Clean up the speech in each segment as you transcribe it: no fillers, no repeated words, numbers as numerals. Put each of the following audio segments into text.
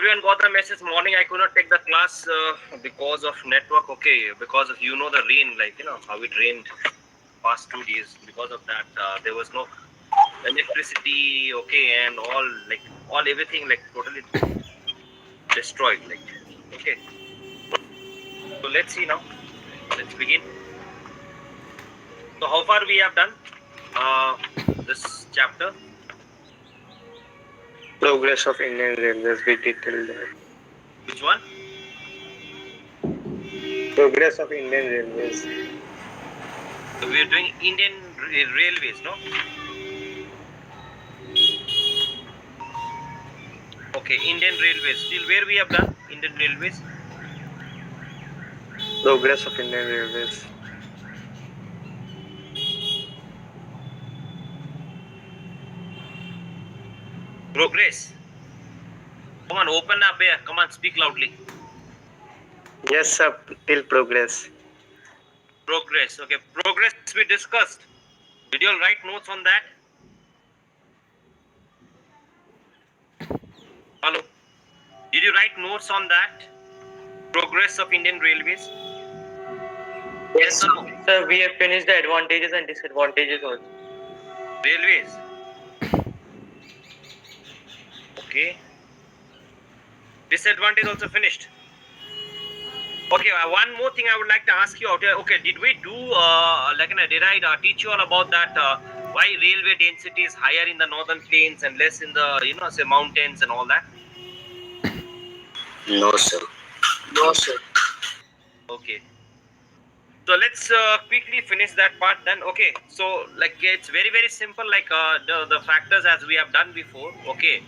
everyone got the message? Morning I could not take the class because of network. Okay, because of the rain, like how it rained past 2 days. Because of that, there was no electricity. Okay, and all everything like totally destroyed. Like okay, so let's see now. Let's begin. So how far we have done this chapter? Progress of Indian Railways, we detailed that. Which one? Progress of Indian Railways. So we are doing Indian Railways, no? Okay, Indian Railways. Till where we have done Indian Railways? Progress of Indian Railways. Progress. Come on, open up here. Come on, speak loudly. Yes, sir. Till progress. Progress. Okay, progress we discussed. Did you all write notes on that? Hello. Did you write notes on that? Progress of Indian Railways. Yes, sir. Sir, we have finished the advantages and disadvantages also. Railways. Okay. Disadvantage also finished. Okay, one more thing I would like to ask you out here. Okay, did we do did I teach you all about that? Why railway density is higher in the northern plains and less in the say mountains and all that? No, sir. No, sir. Okay. So let's quickly finish that part then. Okay, so like it's very simple, like the factors as we have done before. Okay,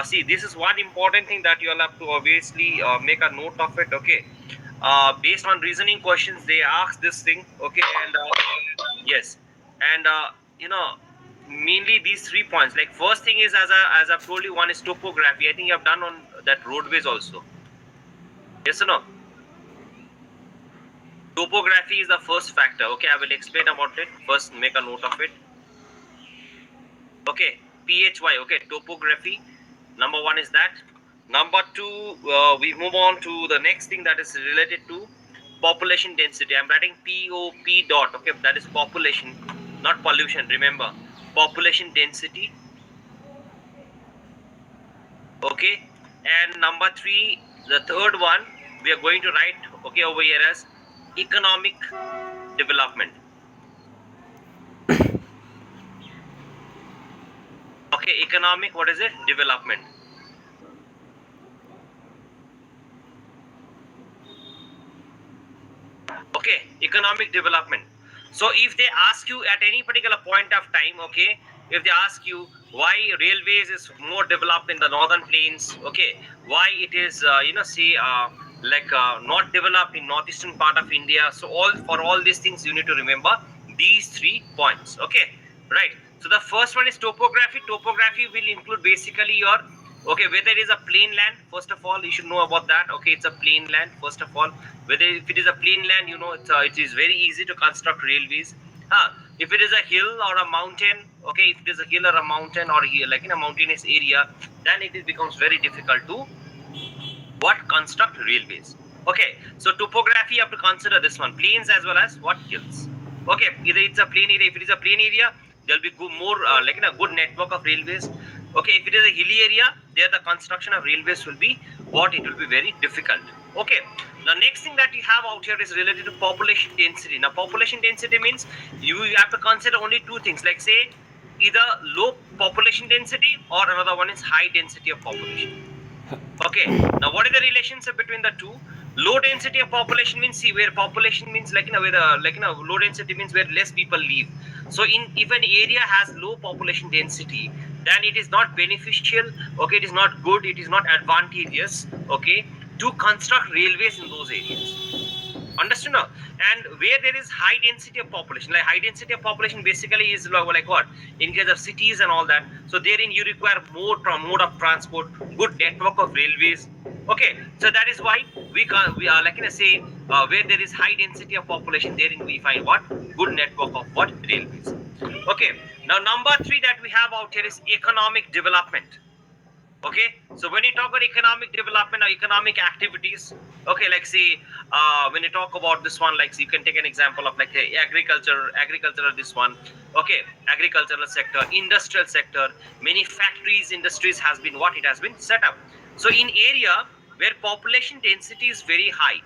see, this is one important thing that you all have to obviously make a note of it. Okay, based on reasoning questions they ask this thing. Okay, and yes, and mainly these 3 points. Like first thing is, as I've told you, one is topography. I think you have done on that roadways also. Yes or no? Topography is the first factor. Okay, I will explain about it. First, make a note of it. Okay, PHY. Okay, topography. Number one is that. Number two, we move on to the next thing that is related to population density. I'm writing POP dot. Okay, that is population, not pollution. Remember, population density. Okay, and number three, the third one, we are going to write okay over here as economic development. Okay, economic, what is it? Development. Okay, economic development. So if they ask you at any particular point of time, okay, if they ask you why railways is more developed in the northern plains, okay, why it is not developed in northeastern part of India. So for all these things you need to remember these 3 points. Okay, right. So the first one is topography. Topography will include basically your whether it is a plain land. First of all, you should know about that. Okay, it's a plain land. First of all, if it is a plain land, it is very easy to construct railways. If it is a hill or a mountain, okay, if it is a hill or a mountain or like in a mountainous area, then it becomes very difficult to construct railways. Okay, so topography, you have to consider this one, plains as well as what, hills. Okay, either it's a plain area. If it is a plain area, there'll be more good network of railways. Okay, if it is a hilly area, there the construction of railways will be it will be very difficult. Okay, the next thing that you have out here is related to population density. Now population density means you have to consider only 2 things, like say either low population density or another one is high density of population. Okay, now what is the relationship between the two? Low density of population means, see, where population means low density means where less people live. So if an area has low population density, then it is not beneficial, okay, it is not good, it is not advantageous, okay, to construct railways in those areas. Understood now? And where there is high density of population, like high density of population basically is like what? In case of cities and all that. So therein you require more mode of transport, good network of railways. Okay, so that is why we are where there is high density of population, therein we find what? Good network of what? Railways. Okay, now number 3 that we have out here is economic development. Okay, so when you talk about economic development or economic activities, okay, like say when you talk about this one, like so you can take an example of like agriculture, this one, okay, agricultural sector, industrial sector, many factories, industries has been what it has been set up. So in area where population density is very high,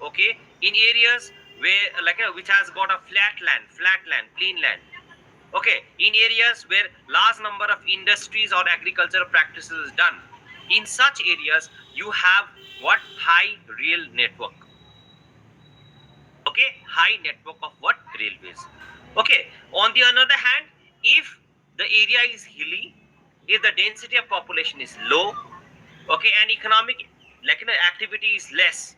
okay, in areas where like which has got a flat land, plain land, okay, in areas where large number of industries or agricultural practices is done, in such areas you have what, high rail network, okay, high network of what, railways. Okay, on the other hand, if the area is hilly, if the density of population is low, okay, and economic like activity is less,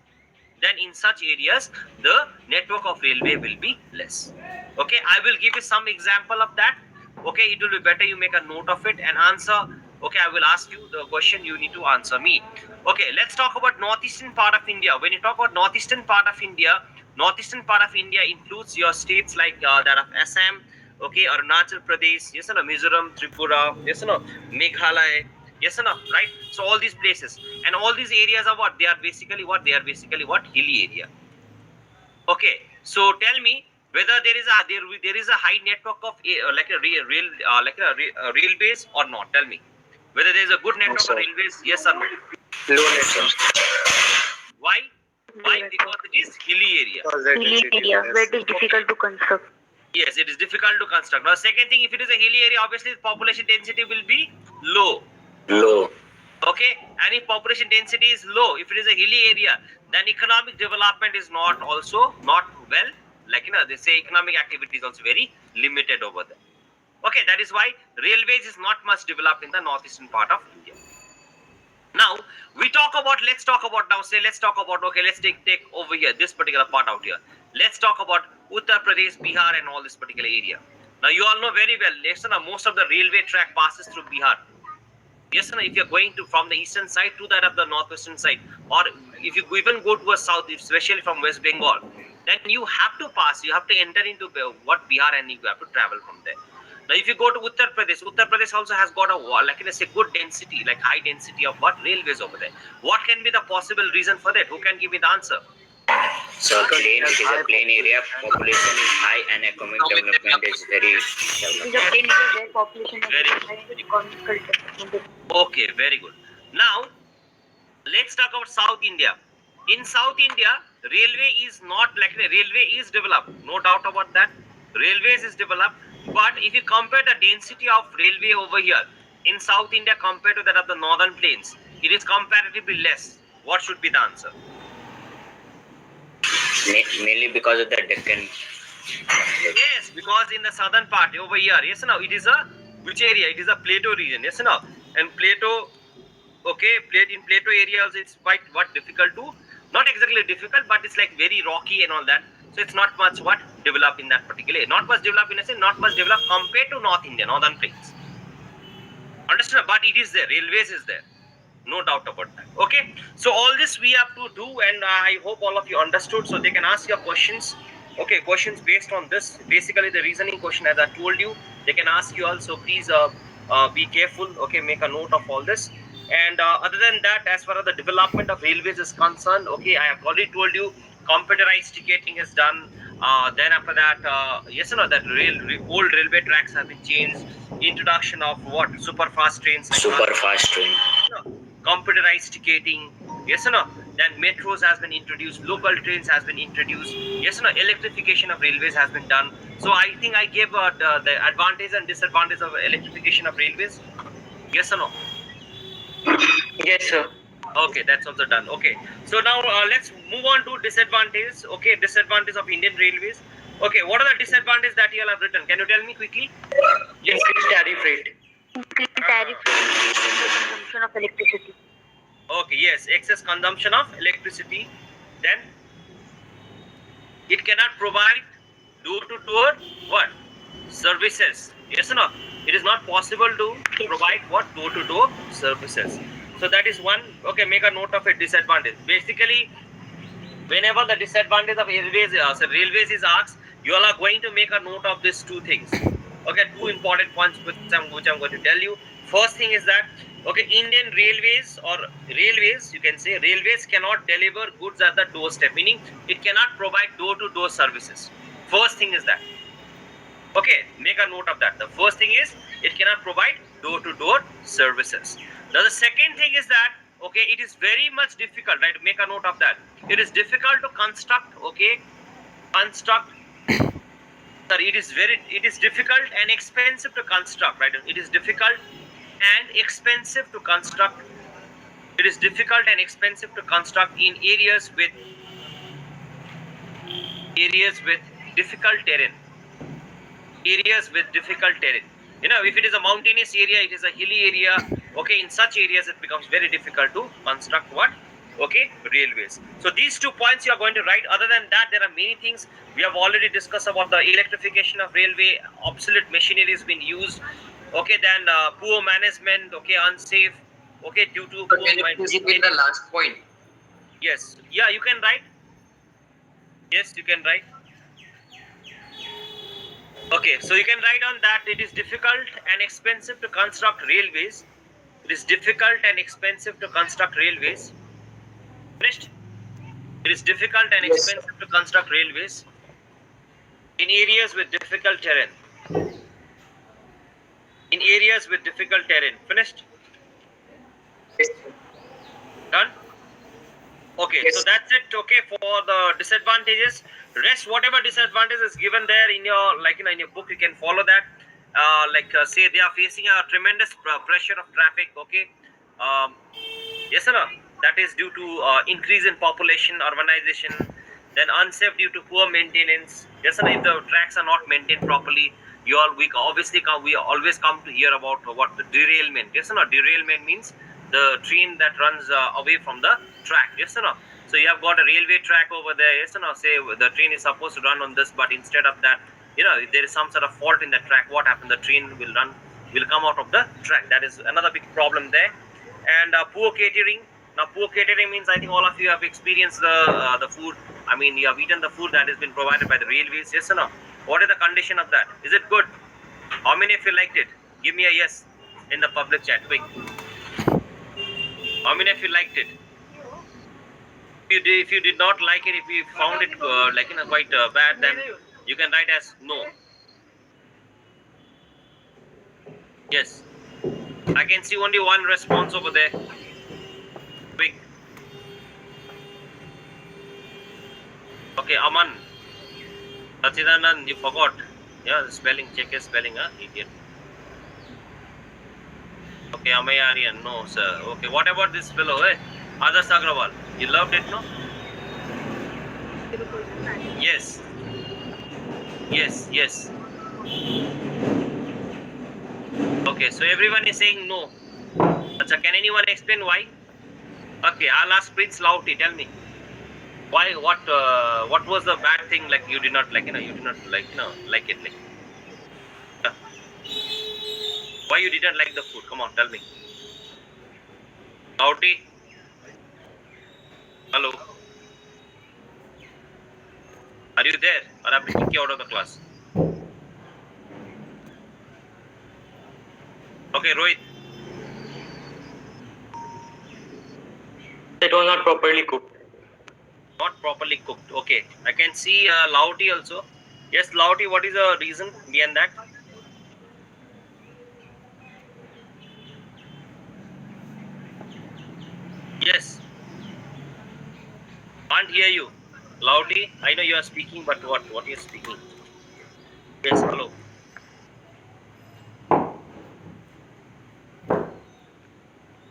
then in such areas the network of railway will be less. Okay, I will give you some example of that. Okay, it will be better you make a note of it and answer. Okay, I will ask you the question, you need to answer me. Okay, let's talk about northeastern part of India. When you talk about northeastern part of India, northeastern part of India includes your states like that of Assam, okay, Arunachal Pradesh, yes or no, Mizoram, Tripura, yes or no, Meghalaya, yes or no, right? So all these places and all these areas are what, they are basically what, they are basically what, hilly area. Okay, so tell me whether there is a high network of like a railways or not. Tell me whether there is a good network of railways, yes or no. Low network. Why? Why? Because it is hilly area. Hilly area where it is difficult to construct. Yes, it is difficult to construct. Now, second thing, if it is a hilly area, obviously the population density will be low. Low. Okay, and if population density is low, if it is a hilly area, then economic development is not also not well, like they say economic activity is also very limited over there. Okay, that is why railways is not much developed in the northeastern part of India. Now we talk about, let's talk about okay, let's take over here this particular part out here. Let's talk about Uttar Pradesh, Bihar and all this particular area. Now you all know very well, listen, most of the railway track passes through Bihar. Yes, if you're going to from the eastern side to that of the northwestern side, or if you even go to a south, especially from West Bengal, then you have to pass, you have to enter into what, Bihar, and you have to travel from there. Now if you go to Uttar Pradesh also has got a like say good density, like high density of what, railways over there. What can be the possible reason for that? Who can give me the answer? So plain, it is a plain area, population is high and economic development is very It is a plain area where population is Very high and economical development. Okay, very good. Now let's talk about South India. In South India, railway is not like railway is developed, no doubt about that. Railways is developed, but if you compare the density of railway over here in South India compared to that of the northern plains, it is comparatively less. What should be the answer? mainly because of the Deccan. Yes, because in the southern part over here, yes or no, it is a which area? It is a plateau region, yes or no? And plateau, okay, in plateau areas it's quite what difficult to, not exactly difficult, but it's like very rocky and all that. So it's not much what developed in that particular area. Not much developed in a sense, not much developed compared to North India, northern plains. Understand? But it is there. Railways is there. No doubt about that. Okay. So all this we have to do, and I hope all of you understood. So they can ask your questions. Okay, questions based on this. Basically, the reasoning question, as I told you, they can ask you also. Please be careful. Okay, make a note of all this. And other than that, as far as the development of railways is concerned, okay, I have already told you, computerized ticketing is done. Then after that, yes or no, that old railway tracks have been changed. Introduction of what, super fast trains. Super fast train. Computerized ticketing, yes or no. Then metros has been introduced, local trains has been introduced, yes or no. Electrification of railways has been done. So I think I gave the advantage and disadvantage of electrification of railways. Yes or no? Yes, sir. Okay, that's also done. Okay, so now let's move on to disadvantages. Okay, disadvantage of Indian railways. Okay, what are the disadvantages that you all have written? Can you tell me quickly? Increased tariff rate. Increased tariff rate, consumption of electricity. Okay, yes, excess consumption of electricity. Then it cannot provide door-to-door what? Services. Yes or no? It is not possible to provide what? Door-to-door services. So that is one. Okay, make a note of a disadvantage. Basically, whenever the disadvantage of railways is asked, you all are going to make a note of these two things. Okay, two important points which I'm going to tell you. First thing is that Okay, Indian railways or railways, you can say railways cannot deliver goods at the doorstep, meaning it cannot provide door-to-door services. First thing is that. Okay, make a note of that. The first thing is it cannot provide door-to-door services. Now the second thing is that, okay, it is very much difficult, right? Make a note of that. It is difficult to construct, okay, it is difficult and expensive to construct, right? It is difficult and expensive to construct. It is difficult and expensive to construct in areas with difficult terrain. Areas with difficult terrain. You know, if it is a mountainous area, it is a hilly area. Okay, in such areas, it becomes very difficult to construct what? Okay, railways. So these 2 points you are going to write. Other than that, there are many things. We have already discussed about the electrification of railway, obsolete machinery has been used. Okay, then poor management, okay, unsafe, okay, due to poor Can you please repeat the last point? Yes, yeah, you can write. Yes, you can write. Okay, so you can write on that it is difficult and expensive to construct railways. It is difficult and expensive to construct railways. Finished? It is difficult and expensive to construct railways in areas with difficult terrain. In areas with difficult terrain. Finished? Yes. Done? Okay, Yes. so that's it. Okay, for the disadvantages. Rest, whatever disadvantage is given there in your, like, in your book, you can follow that. Say they are facing a tremendous pressure of traffic. Okay, yes or no? That is due to increase in population, urbanization, then unsafe due to poor maintenance. Yes or no? If the tracks are not maintained properly, we always come to hear about what the derailment. Yes or no? Derailment means the train that runs away from the track. Yes or no? So you have got a railway track over there. Yes or no? Say the train is supposed to run on this, but instead of that, you know, if there is some sort of fault in the track, what happens? The train will come out of the track. That is another big problem there. And poor catering. Now, poor catering means, I think all of you have experienced the food. I mean, you have eaten the food that has been provided by the railways. Yes or no? What is the condition of that? Is it good? How many of you liked it? Give me a yes in the public chat. Quick. How many of you liked it? If you did not like it, if you found it quite bad, then you can write as no. Yes. I can see only one response over there. Quick. Okay, Aman. Sachidanand, you forgot. Yeah, the spelling. Check your spelling, idiot. Okay, Amayarian. No, sir. Okay, what about this fellow, Adarsh Agrawal? You loved it, no? Yes. Yes, yes. Okay, so everyone is saying no. Achha, can anyone explain why? Okay, I'll ask Prince Lauti. Tell me, why? What was the bad thing? Like you did not like, you did not like, like it. Like, why you didn't like the food? Come on, tell me. Lauti. Hello. Are you there? Or have you kicked you out of the class? Okay, Rohit. It was not properly cooked. Not properly cooked. Okay. I can see Lauti also. Yes, Lauti, what is the reason behind that? Yes. Can't hear you. Loudly. I know you are speaking, but what you are speaking? Yes, hello.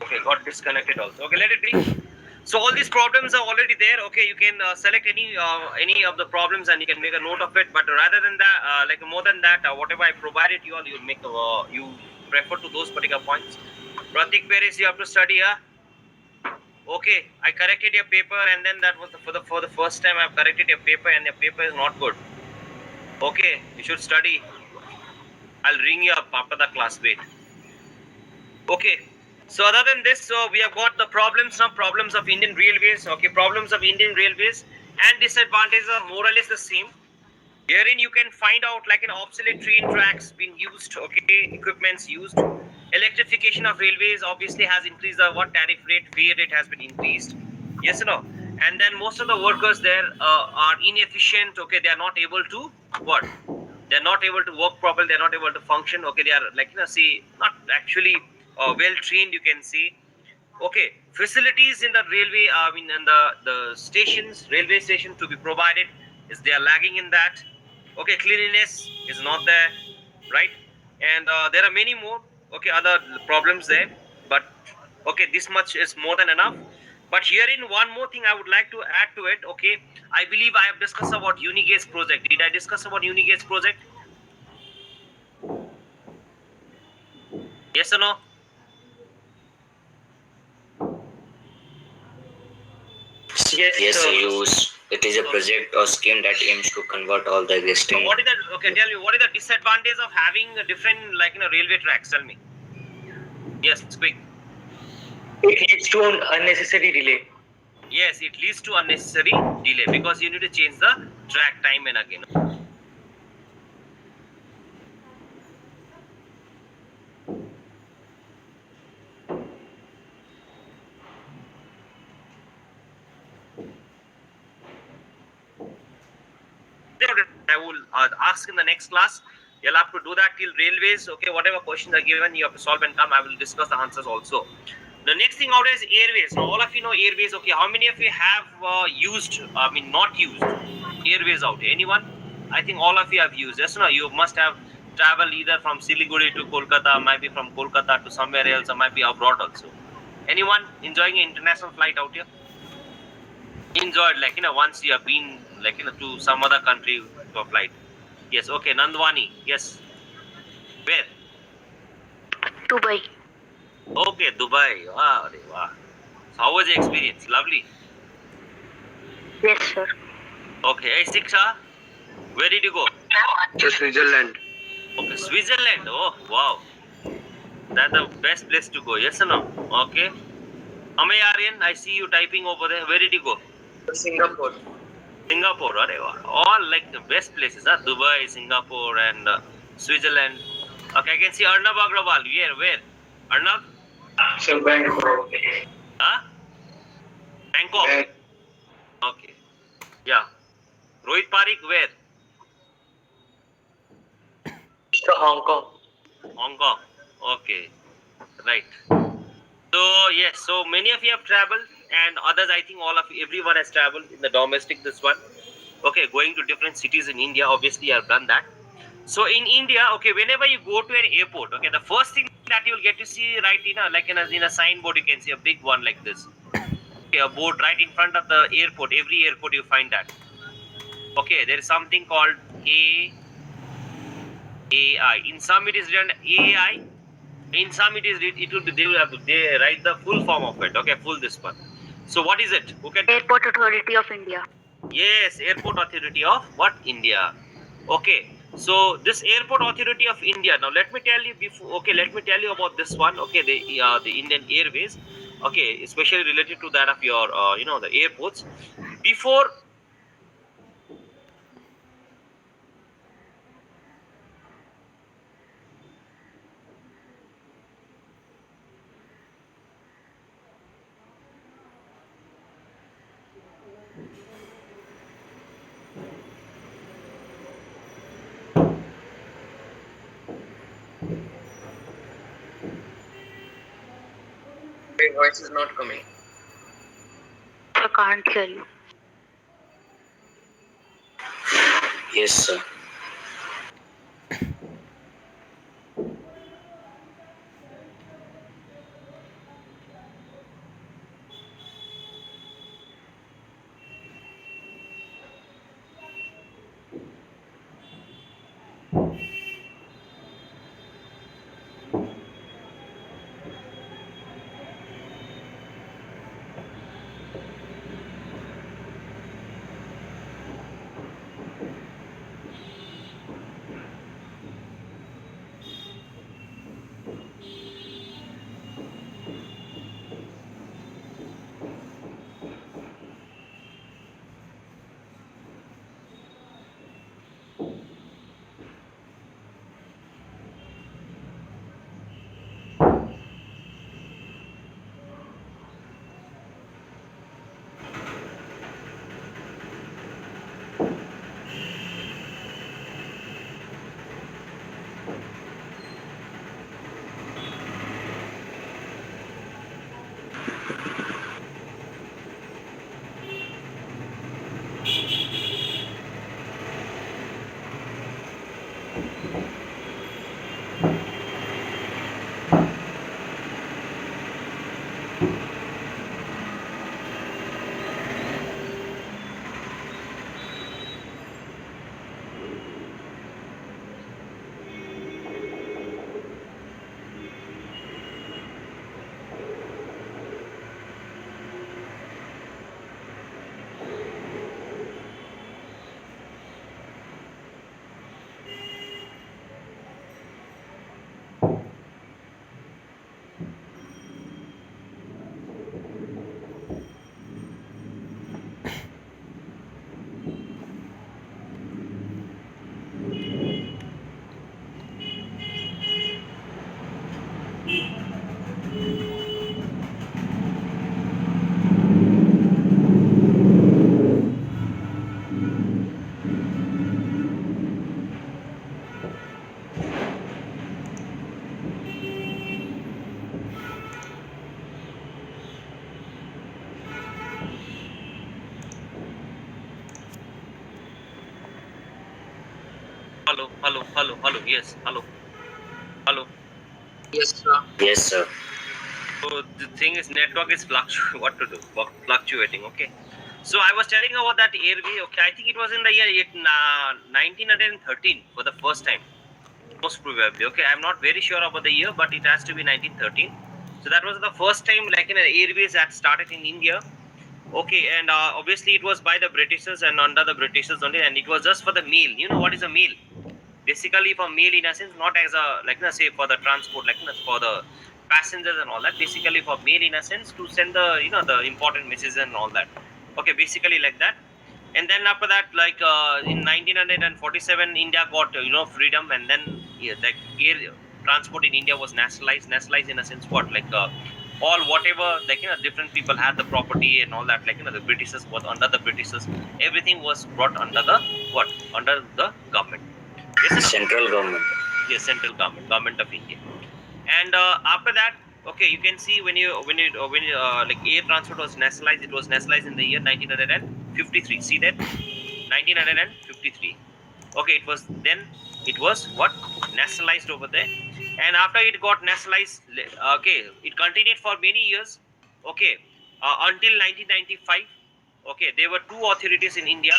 Okay, got disconnected also. Okay, let it be. So all these problems are already there. Okay, you can select any of the problems and you can make a note of it. But rather than that, more than that, whatever I provided you all, you make you refer to those particular points. Pratik Paris, you have to study. Okay, I corrected your paper, and then that was for the first time I've corrected your paper, and your paper is not good. Okay, you should study. I'll ring you up after the class. Wait. Okay. So other than this, so we have got the problems of Indian Railways. Okay, problems of Indian Railways and disadvantages are more or less the same. Herein you can find out like an obsolete train tracks being used, okay, equipments used. Electrification of railways obviously has increased the what tariff rate, fare rate has been increased. Yes or no? And then most of the workers there are inefficient. Okay, they are not able to what? They're not able to work properly. They're not able to function. Okay, they are like say not actually well trained. You can say. Okay, facilities in the railway. I mean, in the stations, railway station to be provided is they are lagging in that. Okay, cleanliness is not there, right? And there are many more. Okay, other problems there, but okay, this much is more than enough. But herein one more thing I would like to add to it. Okay, I believe I have discussed about Unigage project. Did I discuss about Unigage project? Yes or no? Yes, sir. It is a project or scheme that aims to convert all the So existing. what is the okay? Tell me what is the disadvantage of having a different railway tracks? Tell me. Yes, quick. It leads to an unnecessary delay. Yes, it leads to unnecessary delay because you need to change the track time and again. I will ask in the next class. You'll have to do that till railways. Okay, whatever questions are given, you have to solve and come. I will discuss the answers also. The next thing out is airways. Now, all of you know airways. Okay, how many of you have used? I mean, not used airways out? Anyone? I think all of you have used. Yes, no. You must have traveled either from Siliguri to Kolkata, might be from Kolkata to somewhere else, or might be abroad also. Anyone enjoying an international flight out here? Enjoyed once you have been to some other country for flight. Yes, okay, Nandwani. Yes. Where? Dubai. Okay, Dubai. Wow, wow. So how was the experience? Lovely. Yes, sir. Okay, hey Siksha, where did you go? To Switzerland. Okay, Switzerland. Oh, wow. That's the best place to go. Yes or no? Okay. Amay Aryan, I see you typing over there. Where did you go? Singapore. Singapore. All like the best places. Dubai, Singapore, and Switzerland. Okay, I can see Arnab Agrawal. Where? Arnab? So Bangkok. Huh? Bangkok. Okay. Yeah. Rohit Parikh, where? To Hong Kong. Hong Kong. Okay. Right. So yes, so many of you have traveled, and others, I think everyone has traveled in the domestic. This one, okay, going to different cities in India. Obviously, I have done that. So in India, okay, whenever you go to an airport, okay, the first thing that you will get to see right in a signboard, you can see a big one like this. Okay, a board right in front of the airport. Every airport you find that. Okay, there is something called AAI. In some it is written AAI. In some it will be they write the full form of it. Okay, full this one. So what is it? Who can? Airport Authority of India. Yes, Airport Authority of what? India. Okay. So this Airport Authority of India. Now let me tell you before. Okay, let me tell you about this one. Okay, the Indian Airways. Okay, especially related to that of your the airports. Before. Your voice is not coming. I can't hear you. Yes, sir. Hello. Yes, hello. Yes, sir. Yes, sir. So the thing is, network is what to do? Fluctuating. Okay. So I was telling about that airway. Okay, I think it was in the year 1913 for the first time, most probably. Okay, I'm not very sure about the year, but it has to be 1913. So that was the first time, like in airways that started in India. Okay, and obviously it was by the Britishers and under the Britishers only, and it was just for the mail. You know what is a mail? Basically for mail in a sense, not as a like say for the transport, like for the passengers and all that. Basically for mail in a sense to send the the important messages and all that. Okay, basically like that. And then after that, like in 1947, India got freedom, and then the air transport in India was nationalized. Nationalized in a sense what like all whatever like different people had the property and all that, like the Britishers was under the Britishers. Everything was brought under the what? Under the government. Yes, sir? Central government. Yes, central government of India. And after that, okay, you can see when like air transport was nationalized, it was nationalized in the year 1953. See that? 1953. Okay, it was what? Nationalized over there. And after it got nationalized, okay, it continued for many years. Okay, until 1995. Okay, there were two authorities in India.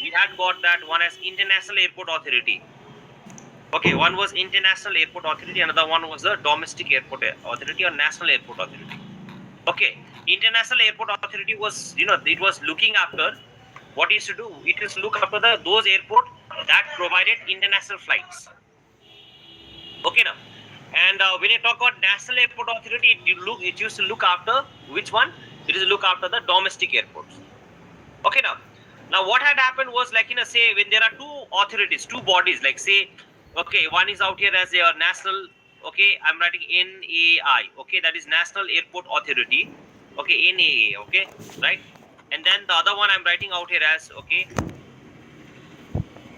We had got that one as International Airport Authority. Okay, one was International Airport Authority, another one was the Domestic Airport Authority or National Airport Authority. Okay, International Airport Authority was, it was looking after what it used to do. It is look after those airport that provided international flights. Okay, now, and when you talk about National Airport Authority, it used to look after which one? It is look after the domestic airports. Okay, now what had happened was like say when there are two authorities, two bodies, like say. Okay, one is out here as a national. Okay, I'm writing NAI. Okay, that is National Airport Authority. Okay, NAA. Okay, right. And then the other one I'm writing out here as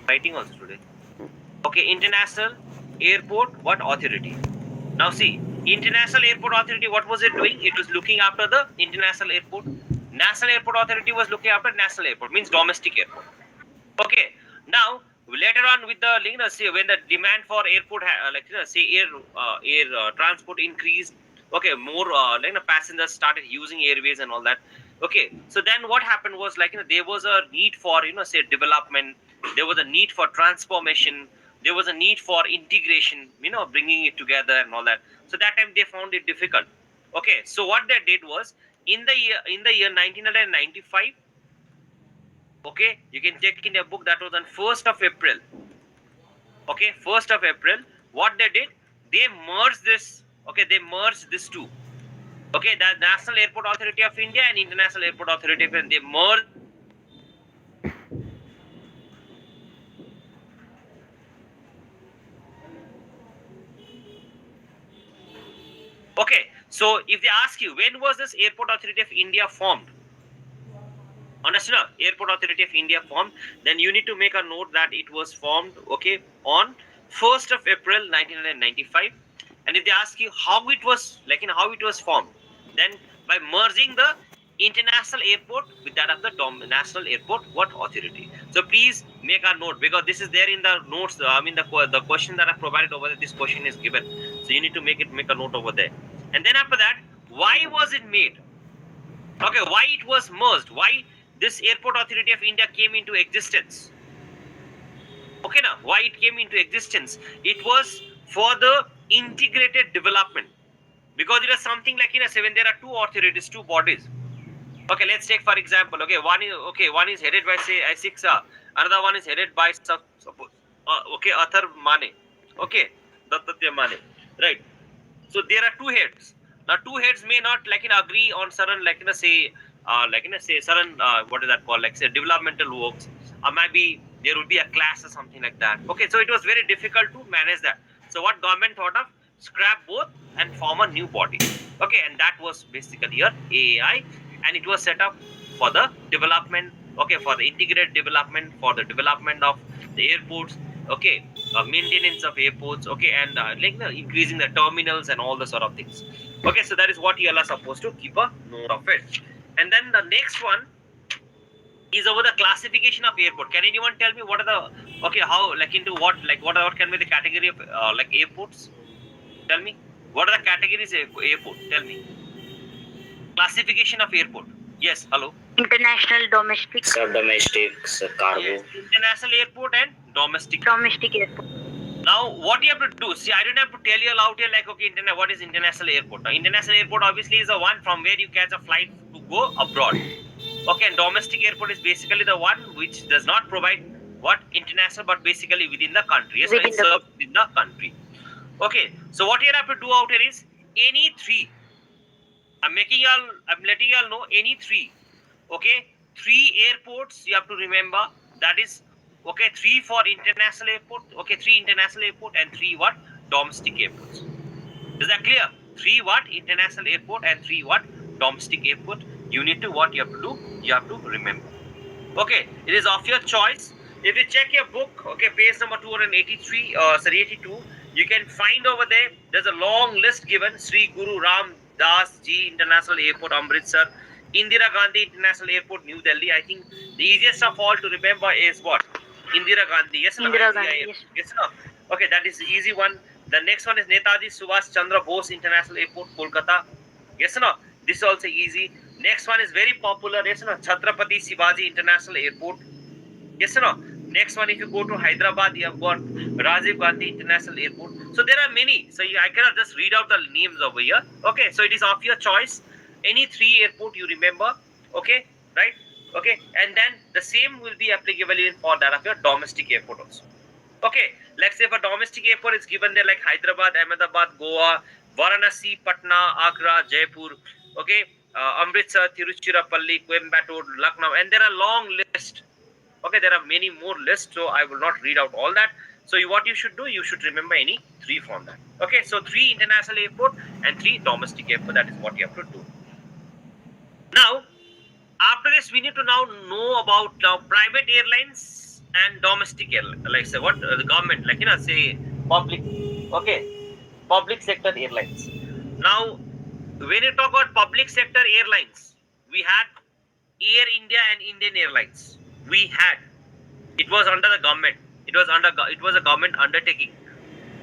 writing also today. Okay, International Airport what Authority. Now see, International Airport Authority, what was it doing? It was looking after the international airport. National Airport Authority was looking after national airport, means domestic airport. Okay, now. Later on, with the say when the demand for airport say air transport increased, okay, more passengers started using airways and all that. Okay, so then what happened was like there was a need for say development. There was a need for transformation. There was a need for integration. Bringing it together and all that. So that time they found it difficult. Okay, so what they did was in the year 1995. Okay, you can check in a book that was on 1st of April. Okay, 1st of April. What they did, they merged this. Okay, they merged these two. Okay, the National Airport Authority of India and International Airport Authority of India, they merged. Okay, so if they ask you when was this Airport Authority of India formed? Understand? Airport Authority of India formed, then you need to make a note that it was formed, okay, on 1st of April 1995. And if they ask you how it was, how it was formed, then by merging the international airport with that of the national airport what authority. So please make a note, because this is there in the notes. I mean the question that I provided over there, this question is given. So you need to make a note over there. And then after that, why was it made? Okay, why it was merged? Why this Airport Authority of India came into existence? Okay, now why it came into existence? It was for the integrated development, because it was something like when there are two authorities, two bodies. Okay, let's take for example. Okay, one is headed by say Asixa, another one is headed by suppose Athar Mane. Okay, Dattatya Mane. Right. So there are two heads. Now two heads may not agree on certain say certain what is that called, like say developmental works, or maybe there would be a class or something like that. Okay, so it was very difficult to manage that. So what government thought of, scrap both and form a new body. Okay, and that was basically your AAI, and it was set up for the development. Okay, for the integrated development, for the development of the airports. Okay, maintenance of airports. Okay, and increasing the terminals and all the sort of things. Okay, so that is what you all are supposed to keep a note of it. And then the next one is over the classification of airport. Can anyone tell me what are the how into what what can be the category of airports? Tell me what are the categories of airport? Tell me. Classification of airport. Yes, hello. International, domestic, Sub-domestic, cargo. Yes, international airport and domestic. domestic airport. Now, what you have to do? See, I don't have to tell you out here what is international airport. Now, international airport obviously is the one from where you catch a flight to go abroad. Okay, and domestic airport is basically the one which does not provide what international, but basically within the country. Yes, Within it serves within the country. Okay, so what you have to do out here is any three. I'm letting you all know any three. Okay, 3 airports you have to remember. That is okay, 3 for international airport. Okay, 3 international airport and 3 what domestic airports. Is that clear? 3 what international airport and 3 what domestic airport. You need to what you have to do. You have to remember. Okay, it is of your choice. If you check your book, okay, page number 283, 82, you can find over there. There's a long list given. Sri Guru Ram Das Ji International Airport, Amritsar. Indira Gandhi International Airport, New Delhi. I think the easiest of all to remember is what? Indira Gandhi. Yes, no? Indira Gandhi, yes. Yes, no? Okay, that is the easy one. The next one is Netaji Subhash Chandra Bose International Airport, Kolkata. Yes, no? This is also easy. Next one is very popular. Yes, no? Chhatrapati Shivaji International Airport. Yes, no? Next one, if you go to Hyderabad, you have got Rajiv Gandhi International Airport. So there are many. So I cannot just read out the names over here. Okay, so it is of your choice. Any 3 airport you remember. Okay, right? Okay, and then the same will be applicable even for that of your domestic airport also. Okay, let's say for domestic airport it's given there like Hyderabad, Ahmedabad, Goa, Varanasi, Patna, Agra, Jaipur. Okay, Amritsar, Tiruchirappalli, Coimbatore, Lucknow, and there are long list. Okay, there are many more lists, so I will not read out all that. So what you should do, you should remember any 3 from that. Okay, so 3 international airport and 3 domestic airport. That is what you have to do. Now, after this, we need to now know about private airlines and domestic airlines. Like say what the government, say public. Okay, public sector airlines. Now, when you talk about public sector airlines, we had Air India and Indian Airlines. We had. It was under the government. It was a government undertaking.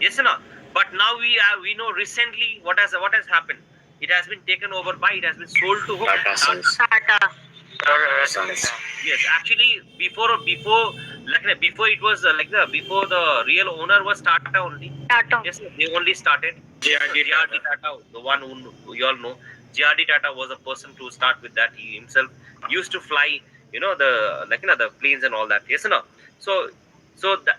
Yes or no? But now we know recently what has happened. It has been taken over by. It has been sold to whom? Tata Sons. Tata. Sons. Yes, actually, before it was before the real owner was Tata only. Tata. Yes, they only started. JRD Tata, the one who you all know. JRD Tata was a person to start with that. He himself used to fly, the planes and all that. Yes or no? So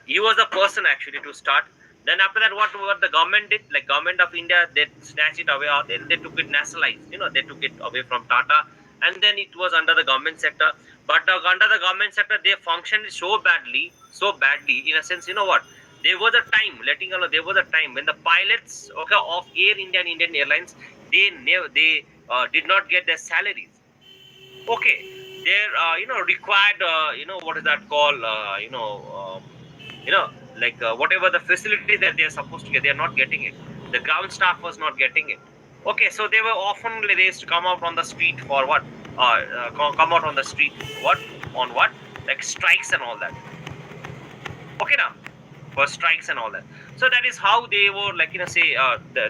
he was the person actually to start. Then after that, what the government did, like government of India, they snatched it away. Then they took it nationalized. They took it away from Tata, and then it was under the government sector. But under the government sector, they functioned so badly. In a sense, you know what? There was a time, there was a time when the pilots, of Air India and Indian Airlines, they did not get their salaries. Okay, they're required. What is that called? Whatever the facility that they are supposed to get, they are not getting it. The ground staff was not getting it. Okay, so they were often they used to come out on the street for what? Come out on the street on what? Like strikes and all that. Okay, now for strikes and all that. So that is how they were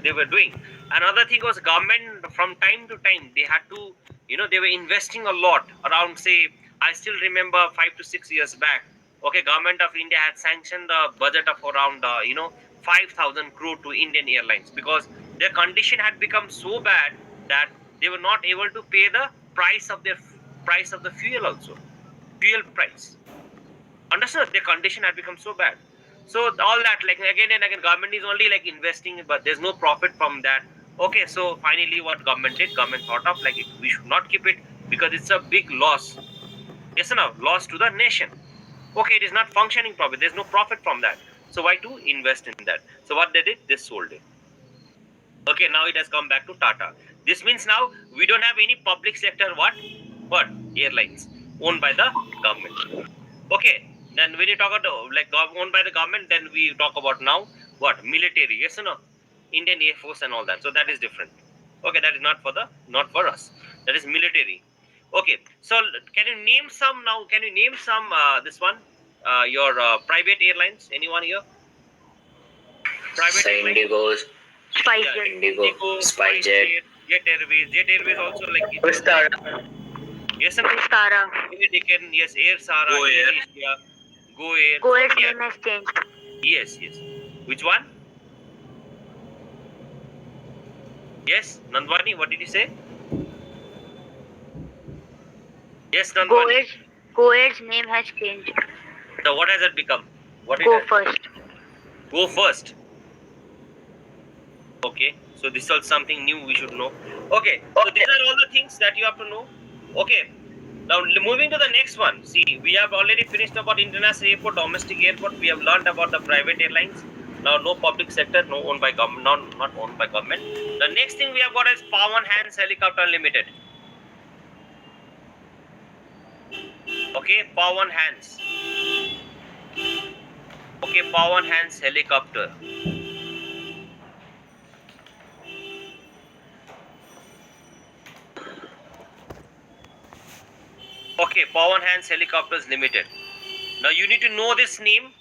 they were doing. Another thing was government from time to time they had to, they were investing a lot around, say, I still remember 5 to 6 years back. Okay, government of India had sanctioned a budget of around 5,000 crore to Indian Airlines because their condition had become so bad that they were not able to pay the price of the fuel also, fuel price. Understood? Their condition had become so bad. So all that, like, again and again, government is only like investing, but there's no profit from that. Okay, so finally what government did, government thought of like we should not keep it because it's a big loss. Yes or no? Loss to the nation. Okay, it is not functioning properly. There's no profit from that. So why to invest in that? So what they did, they sold it. Okay, now it has come back to Tata. This means now we don't have any public sector what airlines owned by the government. Okay, then when you talk about like owned by the government, then we talk about now what, military, yes or no, Indian Air Force and all that. So that is different. Okay, that is not for us. That is military. Okay, so can you name some now? Can you name some this one your private airlines? Anyone here? Private airlines? Indigo, SpiceJet. Indigo, SpiceJet, Jet Airways. Jet Airways also like it. Vistara. Yes, and Vistara. Air Deccan, yes, Air Sara, Go Air. Air Asia, Go Air. Go Air's Yeah. name has changed. Yes. Which one? Yes, Nandwani, what did you say? Yes, Nandwani. Go Air's name has changed. So what has it become? What it Go has? First. Go First. Okay, so this is something new we should know. Okay, so these are all the things that you have to know. Okay, now moving to the next one. See, we have already finished about international airport, domestic airport. We have learned about the private airlines. Now, no public sector, no owned by government, not owned by government. The next thing we have got is Pawan Hans Helicopter Limited. Okay, Pawan Hans. Okay, Pawan Hans Helicopter. Okay, Pawan Hans Helicopters Limited. Now you need to know this name.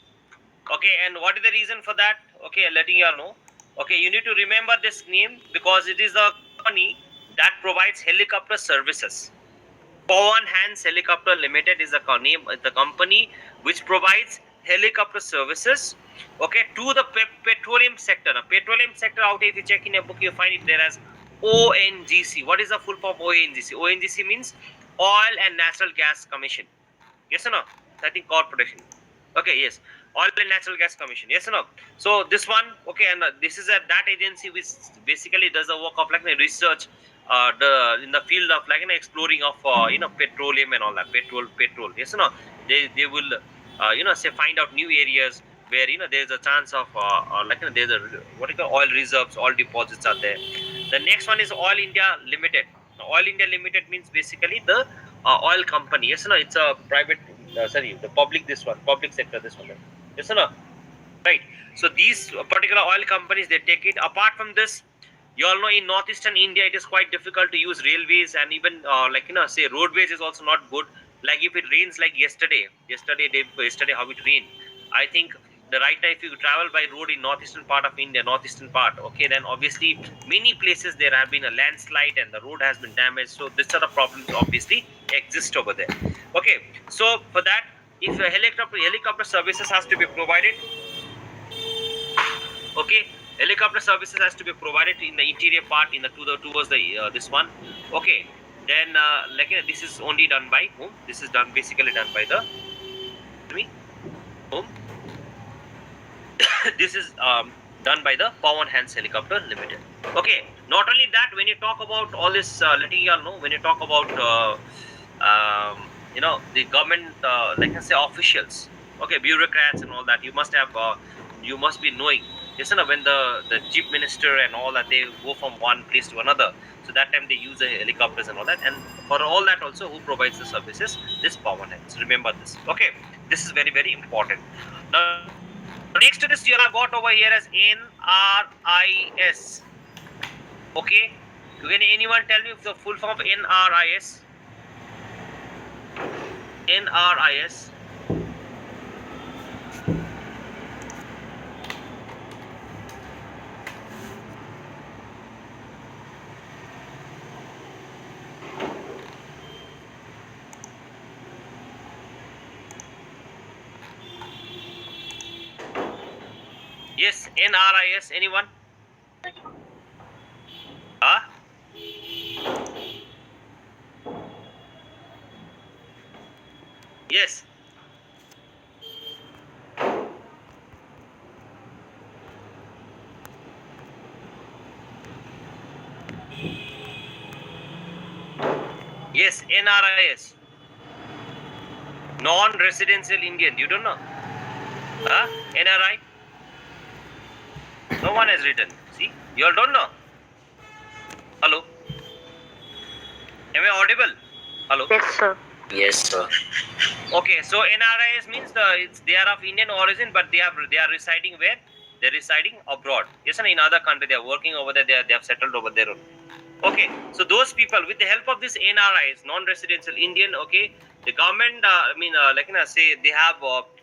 Okay, and what is the reason for that? Okay, letting you all know. Okay, you need to remember this name because it is a company that provides helicopter services. Pawan Hans Helicopter Limited is the name, the company which provides helicopter services. Okay, to the petroleum sector. Now, petroleum sector, out if you check in a book, you find it there as ONGC. What is the full form of ONGC? ONGC means Oil and Natural Gas Commission. Yes or no? I think corporation. Okay, yes. Oil and Natural Gas Commission. Yes or no? So this one, okay, and this is that agency which basically does the work of like research, in the field of like exploring of petroleum and all that, petrol. Yes or no? They will say find out new areas where there is a chance of there's a what you call oil reserves, oil deposits are there. The next one is Oil India Limited. Now, Oil India Limited means basically the oil company. Yes or no? It's a private. The public. This one, public sector. This one. Yes or no? Right. So these particular oil companies, they take it. Apart from this, you all know in northeastern India it is quite difficult to use railways, and even say roadways is also not good. Like if it rains like yesterday how it rained. I think the right now if you travel by road in northeastern part of India, okay, then obviously many places there have been a landslide and the road has been damaged. So these are the problems obviously exist over there. Okay, so for that, if a helicopter services has to be provided, okay, helicopter services has to be provided in the interior part towards the this one. Okay, then this is only done by whom? This is basically done by the whom? This is done by the Pawan Hans Helicopter Limited. Okay, not only that, when you talk about all this, letting you all know, when you talk about the government, like I say, officials, okay, bureaucrats and all that, you must be knowing. Yes, when the chief minister and all that, they go from one place to another. So that time they use the helicopters and all that. And for all that also, who provides the services? This Pawan Hans. Remember this. Okay, this is very, very important. Now, next to this, you have got over here as NRIS. Okay, can anyone tell me the full form of NRIS? NRIS. Yes, NRIS. Anyone? Huh? Yes. Yes, NRIS. Non-residential Indian. You don't know? Huh? NRI? No one has written. See? You all don't know. Hello? Am I audible? Hello? Yes, sir. Yes, sir. Okay, so NRIs means they are of Indian origin, but they are residing where? They're residing abroad. Yes, and in other country they are working over there. They have settled over there. Okay, so those people, with the help of this NRIs, non-residential Indian, okay, the government, say they have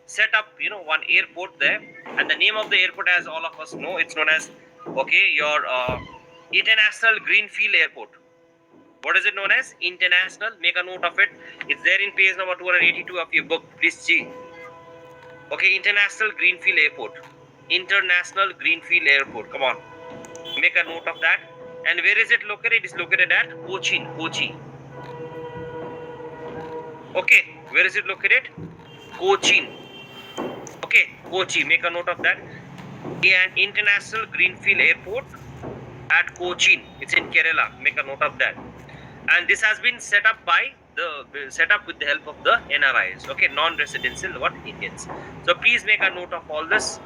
set up, one airport there, and the name of the airport, as all of us know, it's known as, okay, your International Greenfield Airport. What is it known as? International. Make a note of it. It's there in page number 282 of your book. Please see. Okay, International Greenfield Airport. International Greenfield Airport. Come on. Make a note of that. And where is it located? It is located at Cochin. Kochi. Okay. Where is it located? Cochin. Okay. Kochi. Make a note of that. And International Greenfield Airport at Cochin. It's in Kerala. Make a note of that. And this has been set up with the help of the NRIs, okay, non-residential Indians. So please make a note of all this,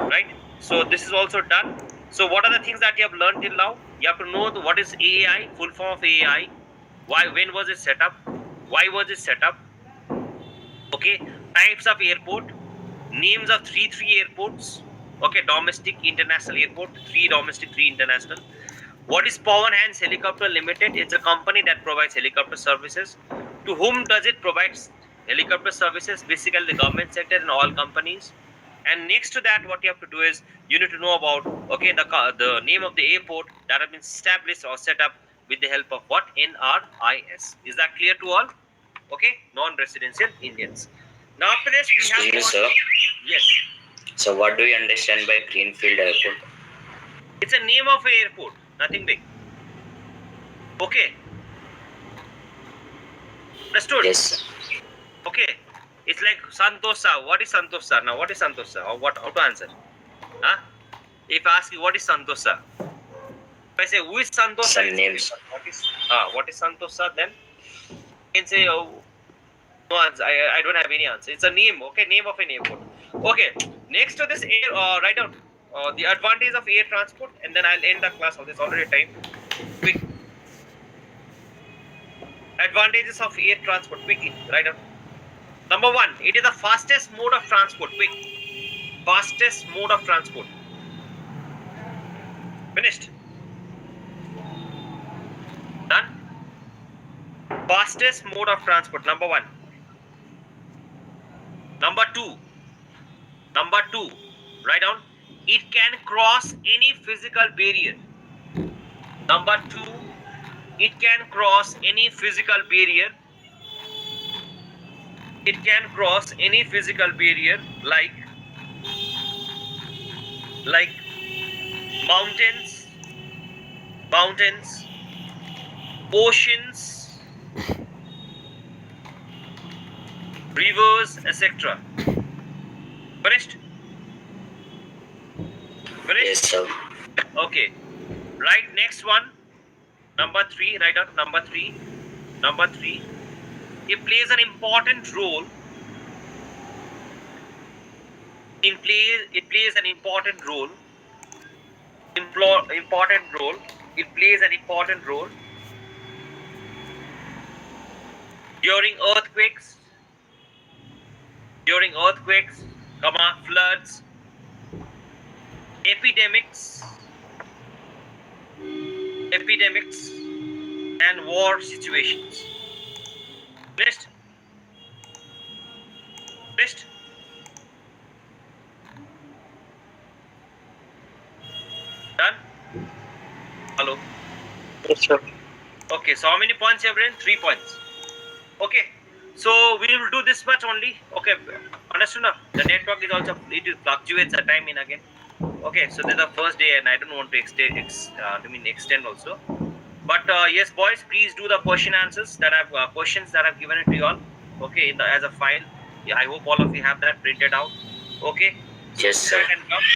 right? So this is also done. So what are the things that you have learned till now? You have to know what is AAI, full form of AAI. When was it set up? Why was it set up? Okay, types of airport, names of three airports. Okay, domestic, international airport, 3 domestic, 3 international. What is Pawan Hands Helicopter Limited? It's a company that provides helicopter services. To whom does it provide helicopter services? Basically, the government sector and all companies. And next to that, what you have to do is you need to know about, okay, the name of the airport that has been established or set up with the help of what? NRIS. Is that clear to all? Okay, non-residential Indians. Now after this, we have. Excuse me, sir. Yes. So what do you understand by Greenfield Airport? It's a name of an airport. Nothing big. Okay. Understood? Yes, sir. Okay. It's like Santosa. What is Santosa? Now, what is Santosa? Or what? How to answer? Huh? If I ask you, what is Santosa? If I say, who is Santosa? Some names. What is Santosa then? You can say, oh, no answer. I don't have any answer. It's a name. Okay, name of an airport. Okay. Next to this, write down the advantage of air transport, and then I'll end the class. There's already time. Quick. Advantages of air transport. Quickly, write down. Number 1, it is the fastest mode of transport. Quick. Fastest mode of transport. Finished. Done. Fastest mode of transport. Number 1. Number 2. Write down. It can cross any physical barrier. Number 2. It can cross any physical barrier. It can cross any physical barrier like mountains, oceans, rivers, etc. Finished? Yes, sir. Okay. Right, next one. Number 3. Write out number 3. It plays an important role. It plays an important role. It plays an important role during earthquakes, floods, epidemics, and war situations. Next. Done? Hello? Yes, sir. Okay, so how many points you have written? 3 points. Okay, so we will do this much only. Okay, understood now? The network is also, it fluctuates a time and again. Okay, so this is the first day, and I don't want to extend also. But yes, boys, please do the question answers that I've given it to you all. Okay, as a file. Yeah, I hope all of you have that printed out. Okay. Yes, sir.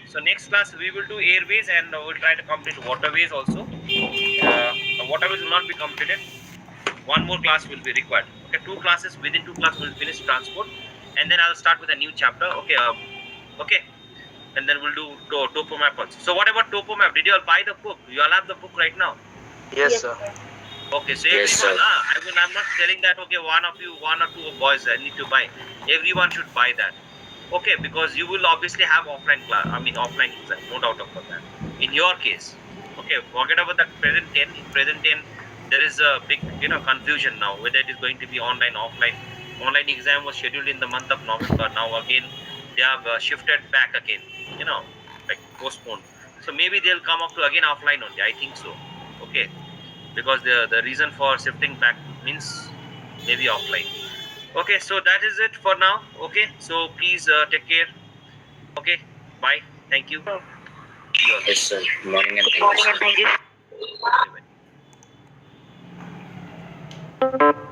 So next class we will do airways, and we'll try to complete waterways also. The waterways will not be completed. One more class will be required. Okay, 2 classes. Within 2 classes we'll finish transport, and then I'll start with a new chapter. Okay. Okay. And then we'll do topo map also. So what about topo map? Did you all buy the book? You all have the book right now? Yes, sir. Okay, so Yes, everyone, sir. I'm not telling that, okay, one or two boys need to buy. Everyone should buy that. Okay, because you will obviously have offline exam, no doubt about that. In your case, okay, forget about the present 10. In present 10, there is a big, confusion now, whether it is going to be online, offline. Online exam was scheduled in the month of November. Now again, they have shifted back again, like postponed. So maybe they'll come up to again offline only. I think so. Okay. Because the reason for shifting back means maybe offline. Okay, so that is it for now. Okay, so please take care. Okay, bye. Thank you. Yes, sir. Morning and Good thank you, morning sir. and thank you. Bye.